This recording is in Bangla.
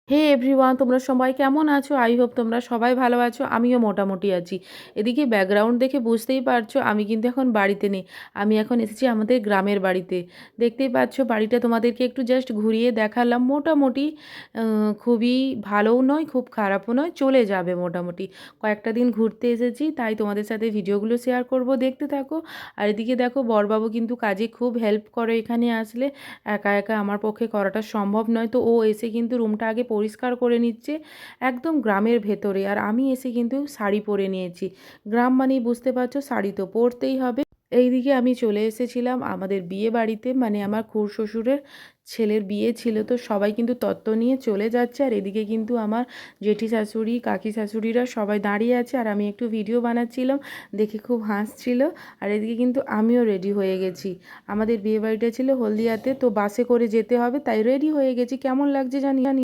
হে এভরিওয়ান, তোমরা সবাই কেমন আছো? আই হোপ তোমরা সবাই ভালো আছো। আমিও মোটামুটি আছি। এদিকে ব্যাকগ্রাউন্ড দেখে বুঝতেই পারছো আমি কিন্তু এখন বাড়িতে নেই। আমি এখন এসেছি আমাদের গ্রামের বাড়িতে। দেখতেই পাচ্ছো বাড়িটা তোমাদেরকে একটু জাস্ট ঘুরিয়ে দেখালাম। মোটামুটি খুবই ভালোও নয়, খুব খারাপও নয়, চলে যাবে মোটামুটি। কয়েকটা দিন ঘুরতে এসেছি, তাই তোমাদের সাথে ভিডিওগুলো শেয়ার করব, দেখতে থাকো। আর এদিকে দেখো বড়বাবু কিন্তু কাজে খুব হেল্প করে এখানে আসলে। একা একা আমার পক্ষে করাটা সম্ভব নয়, তো ও এসে কিন্তু রুমটা আগে পরিষ্কার করে নিচ্ছে, একদম গ্রামের ভেতরে। আর আমি এসে কিন্তু শাড়ি পরে নিয়েছি। গ্রাম মানেই বুঝতে পারছো, শাড়ি তো পরতেই হবে। এইদিকে আমি চলে এসেছিলাম আমাদের বিয়ে বাড়িতে, মানে আমার খুড়শ্বশুরের ছেলের বিয়ে ছিল, তো সবাই কিন্তু তত্ত্ব নিয়ে চলে যাচ্ছে। আর এদিকে কিন্তু আমার জেঠি শাশুড়ি, কাকি শাশুড়িরা সবাই দাঁড়িয়ে আছে, আর আমি একটু ভিডিও বানাচ্ছিলাম, দেখে খুব হাসছিল। আর এদিকে কিন্তু আমিও রেডি হয়ে গেছি। আমাদের বিয়ে বাড়িটা ছিল হলদিয়াতে, তো বাসে করে যেতে হবে, তাই রেডি হয়ে গেছি। কেমন লাগছে জানি।